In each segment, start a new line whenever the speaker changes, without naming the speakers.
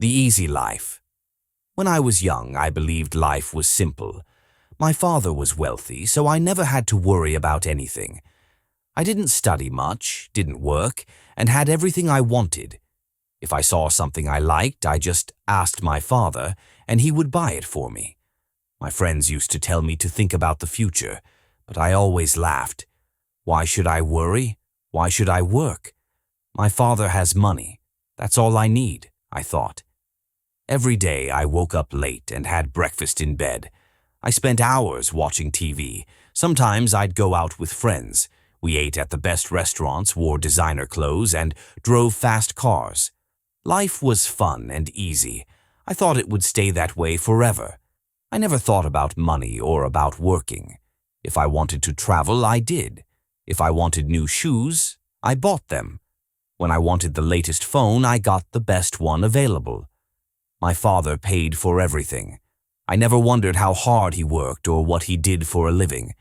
The easy life. When I was young, I believed life was simple. My father was wealthy, so I never had to worry about anything. I didn't study much, didn't work, and had everything I wanted. If I saw something I liked, I just asked my father, and he would buy it for me. My friends used to tell me to think about the future, but I always laughed. Why should I worry? Why should I work? My father has money. That's all I need, I thought. Every day I woke up late and had breakfast in bed. I spent hours watching TV. Sometimes I'd go out with friends. We ate at the best restaurants, wore designer clothes, and drove fast cars. Life was fun and easy. I thought it would stay that way forever. I never thought about money or about working. If I wanted to travel, I did. If I wanted new shoes, I bought them. When I wanted the latest phone, I got the best one available. My father paid for everything. I never wondered how hard he worked or what he did for a living.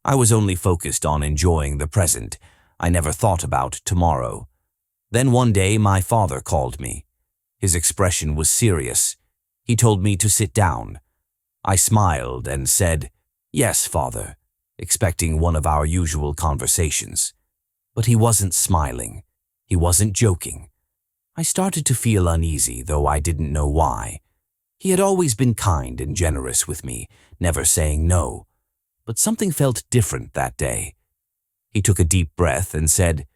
I was only focused on enjoying the present. I never thought about tomorrow. Then one day my father called me. His expression was serious. He told me to sit down. I smiled and said, "Yes, Father," expecting one of our usual conversations. But he wasn't smiling. He wasn't joking. I started to feel uneasy, though I didn't know why. He had always been kind and generous with me, never saying no. But something felt different that day. He took a deep breath and said,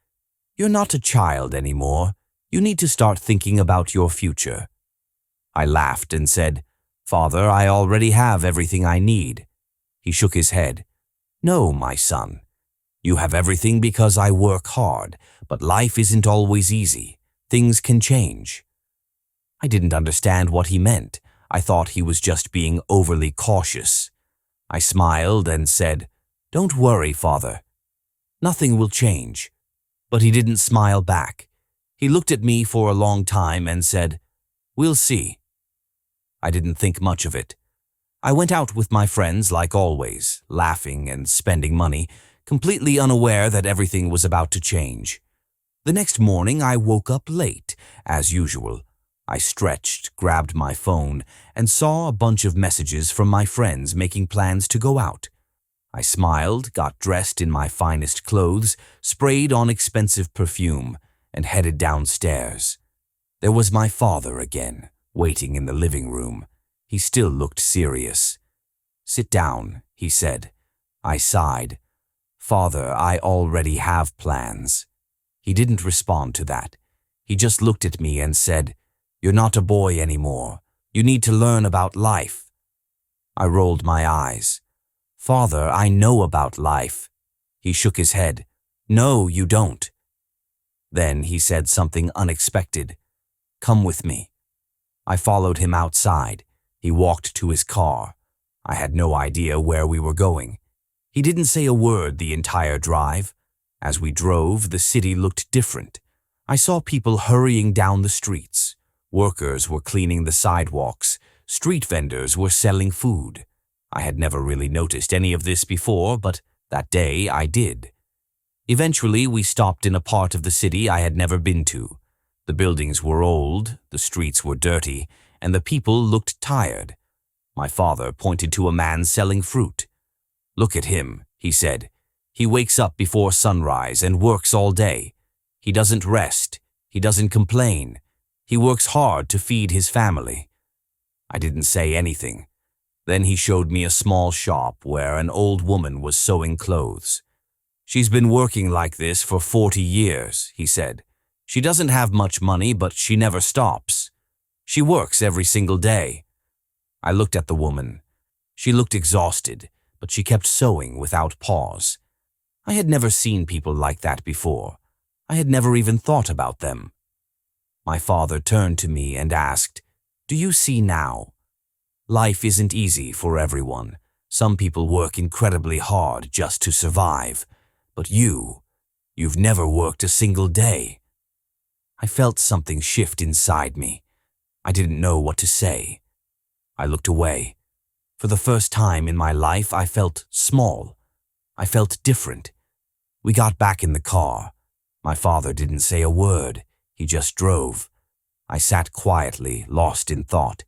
"You're not a child anymore. You need to start thinking about your future." I laughed and said, "Father, I already have everything I need." He shook his head. "No, my son. You have everything because I work hard, but life isn't always easy. Things can change." I didn't understand what he meant. I thought he was just being overly cautious. I smiled and said, "Don't worry, Father. Nothing will change." But he didn't smile back. He looked at me for a long time and said, "We'll see." I didn't think much of it. I went out with my friends like always, laughing and spending money, completely unaware that everything was about to change. The next morning I woke up late, as usual. I stretched, grabbed my phone, and saw a bunch of messages from my friends making plans to go out. I smiled, got dressed in my finest clothes, sprayed on expensive perfume, and headed downstairs. There was my father again, waiting in the living room. He still looked serious. "Sit down," he said. I sighed. "Father, I already have plans." He didn't respond to that. He just looked at me and said, "You're not a boy anymore. You need to learn about life." I rolled my eyes. "Father, I know about life." He shook his head. "No, you don't." Then he said something unexpected. "Come with me." I followed him outside. He walked to his car. I had no idea where we were going. He didn't say a word the entire drive. As we drove, the city looked different. I saw people hurrying down the streets. Workers were cleaning the sidewalks. Street vendors were selling food. I had never really noticed any of this before, but that day I did. Eventually, we stopped in a part of the city I had never been to. The buildings were old, the streets were dirty, and the people looked tired. My father pointed to a man selling fruit. "Look at him," he said. "He wakes up before sunrise and works all day. He doesn't rest. He doesn't complain. He works hard to feed his family." I didn't say anything. Then he showed me a small shop where an old woman was sewing clothes. "She's been working like this for 40 years, he said. "She doesn't have much money, but she never stops. She works every single day." I looked at the woman. She looked exhausted, but she kept sewing without pause. I had never seen people like that before. I had never even thought about them. My father turned to me and asked, "Do you see now? Life isn't easy for everyone. Some people work incredibly hard just to survive. But you've never worked a single day." I felt something shift inside me. I didn't know what to say. I looked away. For the first time in my life, I felt small. I felt different. We got back in the car. My father didn't say a word. He just drove. I sat quietly, lost in thought.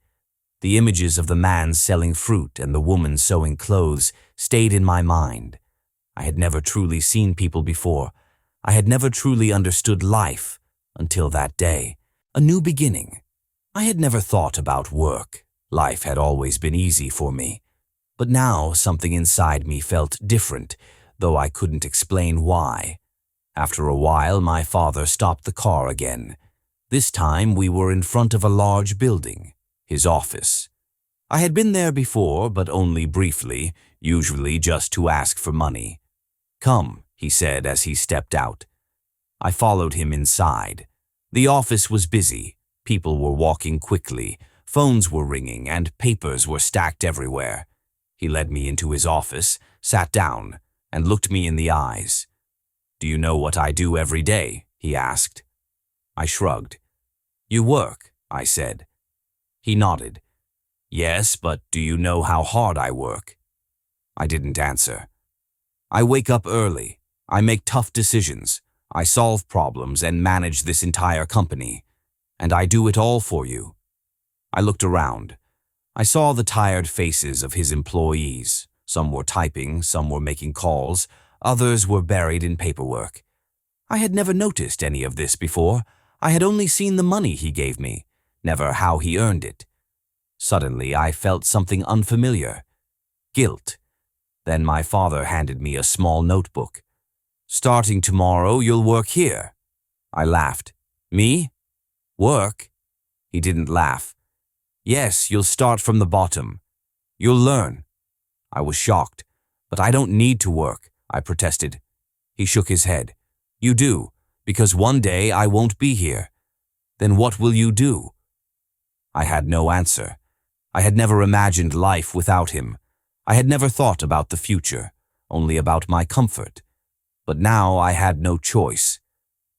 The images of the man selling fruit and the woman sewing clothes stayed in my mind. I had never truly seen people before. I had never truly understood life until that day. A new beginning. I had never thought about work. Life had always been easy for me. But now something inside me felt different, though I couldn't explain why. After a while, my father stopped the car again. This time we were in front of a large building, his office. I had been there before, but only briefly, usually just to ask for money. "Come," he said as he stepped out. I followed him inside. The office was busy. People were walking quickly, phones were ringing, and papers were stacked everywhere. He led me into his office, sat down, and looked me in the eyes. "Do you know what I do every day?" he asked. I shrugged. "You work," I said. He nodded. "Yes, but do you know how hard I work?" I didn't answer. "I wake up early. I make tough decisions. I solve problems and manage this entire company. And I do it all for you." I looked around. I saw the tired faces of his employees. Some were typing, some were making calls, others were buried in paperwork. I had never noticed any of this before. I had only seen the money he gave me, never how he earned it. Suddenly, I felt something unfamiliar. Guilt. Then my father handed me a small notebook. "Starting tomorrow, you'll work here." I laughed. "Me? Work?" He didn't laugh. "Yes, you'll start from the bottom. You'll learn." I was shocked. "But I don't need to work," I protested. He shook his head. "You do, because one day I won't be here. Then what will you do?" I had no answer. I had never imagined life without him. I had never thought about the future, only about my comfort. But now I had no choice.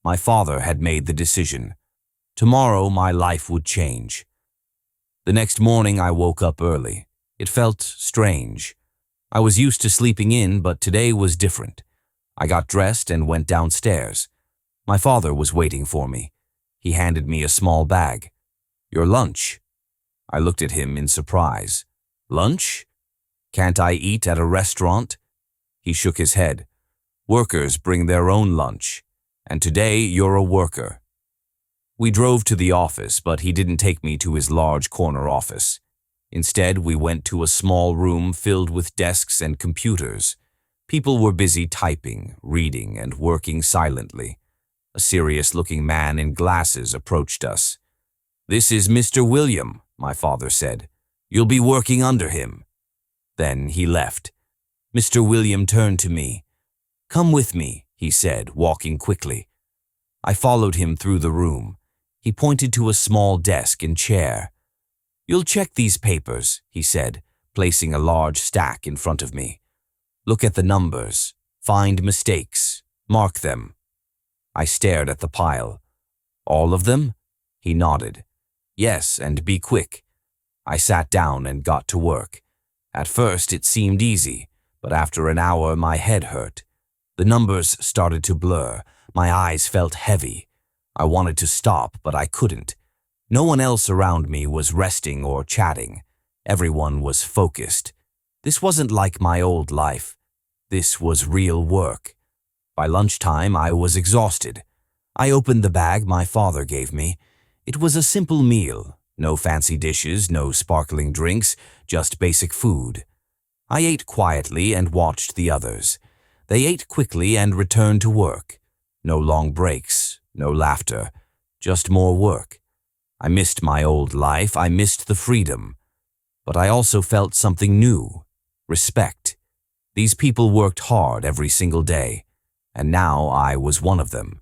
My father had made the decision. Tomorrow my life would change. The next morning I woke up early. It felt strange. I was used to sleeping in, but today was different. I got dressed and went downstairs. My father was waiting for me. He handed me a small bag. "Your lunch." I looked at him in surprise. "Lunch? Can't I eat at a restaurant?" He shook his head. "Workers bring their own lunch, and today you're a worker." We drove to the office, but he didn't take me to his large corner office. Instead, we went to a small room filled with desks and computers. People were busy typing, reading, and working silently. A serious-looking man in glasses approached us. "This is Mr. William," my father said. "You'll be working under him." Then he left. Mr. William turned to me. "Come with me," he said, walking quickly. I followed him through the room. He pointed to a small desk and chair. "You'll check these papers," he said, placing a large stack in front of me. "Look at the numbers. Find mistakes. Mark them." I stared at the pile. "All of them?" He nodded. "Yes, and be quick." I sat down and got to work. At first it seemed easy, but after an hour my head hurt. The numbers started to blur. My eyes felt heavy. I wanted to stop, but I couldn't. No one else around me was resting or chatting. Everyone was focused. This wasn't like my old life. This was real work. By lunchtime, I was exhausted. I opened the bag my father gave me. It was a simple meal. No fancy dishes, no sparkling drinks, just basic food. I ate quietly and watched the others. They ate quickly and returned to work. No long breaks, no laughter, just more work. I missed my old life, I missed the freedom. But I also felt something new, respect. These people worked hard every single day, and now I was one of them.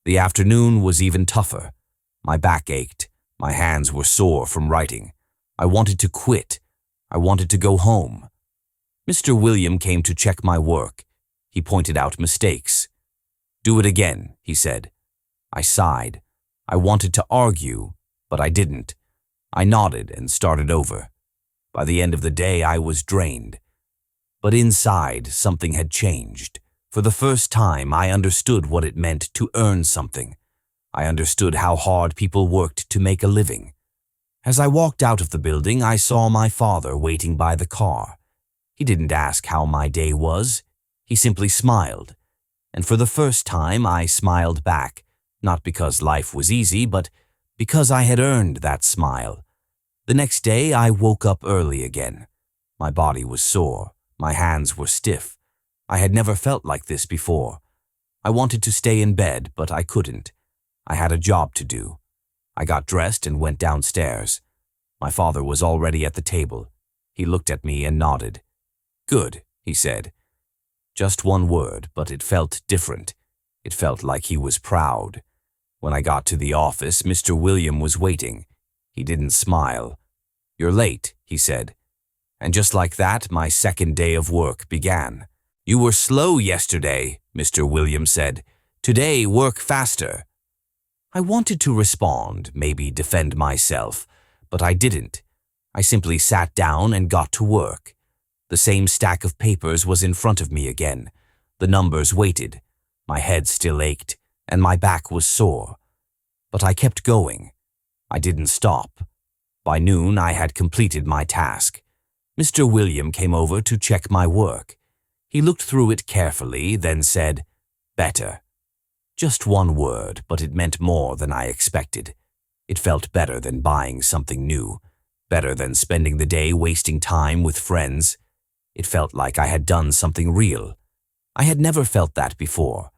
The afternoon was even tougher. My back ached, my hands were sore from writing. I wanted to quit. I wanted to go home. Mr. William came to check my work. He pointed out mistakes. "Do it again," he said. I sighed. I wanted to argue, but I didn't. I nodded and started over. By the end of the day, I was drained. But inside, something had changed. For the first time, I understood what it meant to earn something. I understood how hard people worked to make a living. As I walked out of the building, I saw my father waiting by the car. He didn't ask how my day was. He simply smiled. And for the first time, I smiled back, not because life was easy, but because I had earned that smile. The next day, I woke up early again. My body was sore. My hands were stiff. I had never felt like this before. I wanted to stay in bed, but I couldn't. I had a job to do. I got dressed and went downstairs. My father was already at the table. He looked at me and nodded. "Good," he said. Just one word, but it felt different. It felt like he was proud. When I got to the office, Mr. William was waiting. He didn't smile. "You're late," he said. And just like that, my second day of work began. "You were slow yesterday," Mr. William said. "Today, work faster." I wanted to respond, maybe defend myself, but I didn't. I simply sat down and got to work. The same stack of papers was in front of me again. The numbers waited. My head still ached, and my back was sore. But I kept going. I didn't stop. By noon, I had completed my task. Mr. William came over to check my work. He looked through it carefully, then said, "Better." Just one word, but it meant more than I expected. It felt better than buying something new, better than spending the day wasting time with friends. It felt like I had done something real. I had never felt that before.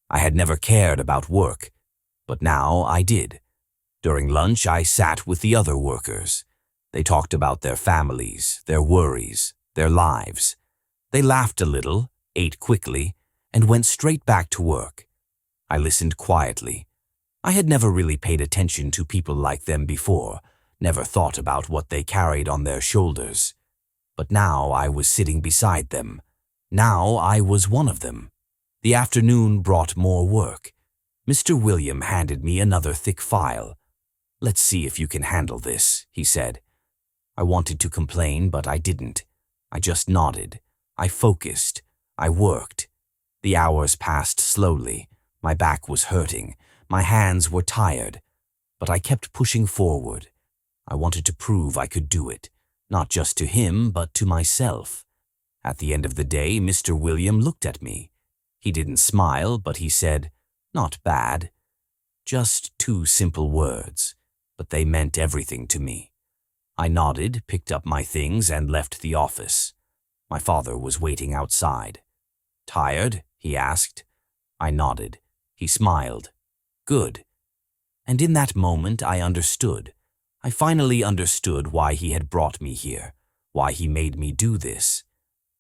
I had never cared about work, but now I did. During lunch, I sat with the other workers. They talked about their families, their worries, their lives. They laughed a little, ate quickly, and went straight back to work. I listened quietly. I had never really paid attention to people like them before, never thought about what they carried on their shoulders. But now I was sitting beside them. Now I was one of them. The afternoon brought more work. Mr. William handed me another thick file. "Let's see if you can handle this," he said. I wanted to complain, but I didn't. I just nodded. I focused. I worked. The hours passed slowly. My back was hurting. My hands were tired. But I kept pushing forward. I wanted to prove I could do it, not just to him, but to myself. At the end of the day, Mr. William looked at me. He didn't smile, but he said, "Not bad." Just two simple words, but they meant everything to me. I nodded, picked up my things, and left the office. My father was waiting outside. "Tired?" he asked. I nodded. He smiled. "Good." And in that moment, I understood. I finally understood why he had brought me here, why he made me do this.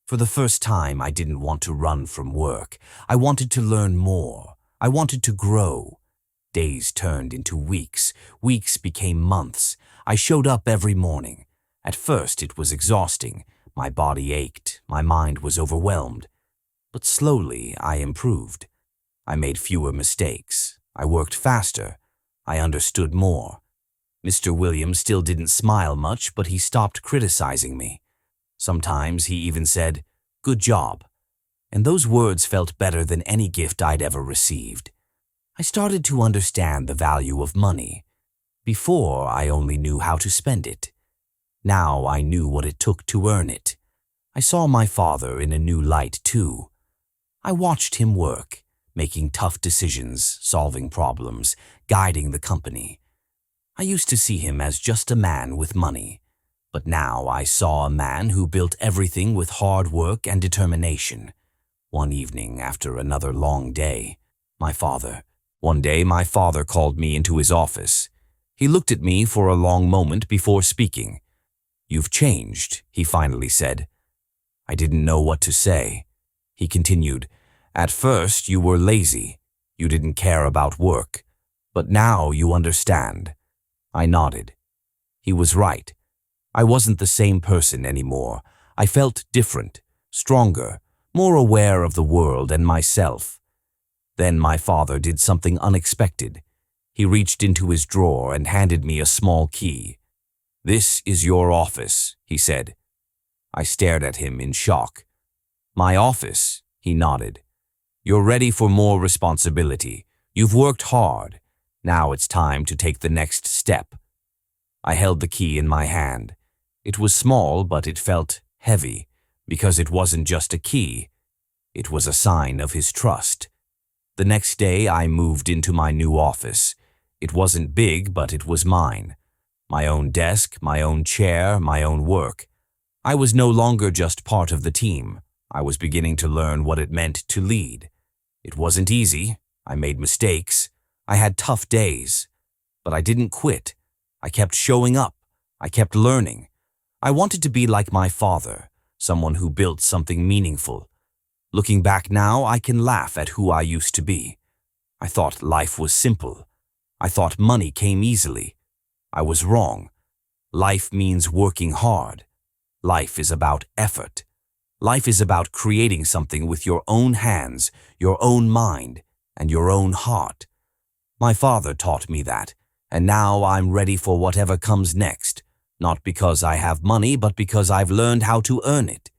For the first time, I didn't want to run from work. I wanted to learn more. I wanted to grow. Days turned into weeks. Weeks became months. I showed up every morning. At first, it was exhausting. My body ached. My mind was overwhelmed. But slowly, I improved. I made fewer mistakes. I worked faster. I understood more. Mr. Williams still didn't smile much, but he stopped criticizing me. Sometimes he even said, "Good job." And those words felt better than any gift I'd ever received. I started to understand the value of money. Before, I only knew how to spend it. Now I knew what it took to earn it. I saw my father in a new light, too. I watched him work, making tough decisions, solving problems, guiding the company. I used to see him as just a man with money, but now I saw a man who built everything with hard work and determination. One evening, after another long day, One day my father called me into his office. He looked at me for a long moment before speaking. "You've changed," he finally said. I didn't know what to say. He continued, "At first you were lazy. You didn't care about work. But now you understand." I nodded. He was right. I wasn't the same person anymore. I felt different, stronger, more aware of the world and myself. Then my father did something unexpected. He reached into his drawer and handed me a small key. "This is your office," he said. I stared at him in shock. "My office?" He nodded. "You're ready for more responsibility. You've worked hard. Now it's time to take the next step. I held the key in my hand. It was small, but it felt heavy, because it wasn't just a key. It was a sign of his trust. The next day, I moved into my new office. It wasn't big, but it was mine. My own desk, my own chair, my own work. I was no longer just part of the team. I was beginning to learn what it meant to lead. It wasn't easy. I made mistakes. I had tough days. But I didn't quit. I kept showing up. I kept learning. I wanted to be like my father, someone who built something meaningful. Looking back now, I can laugh at who I used to be. I thought life was simple. I thought money came easily. I was wrong. Life means working hard. Life is about effort. Life is about creating something with your own hands, your own mind, and your own heart. My father taught me that, and now I'm ready for whatever comes next, not because I have money, but because I've learned how to earn it.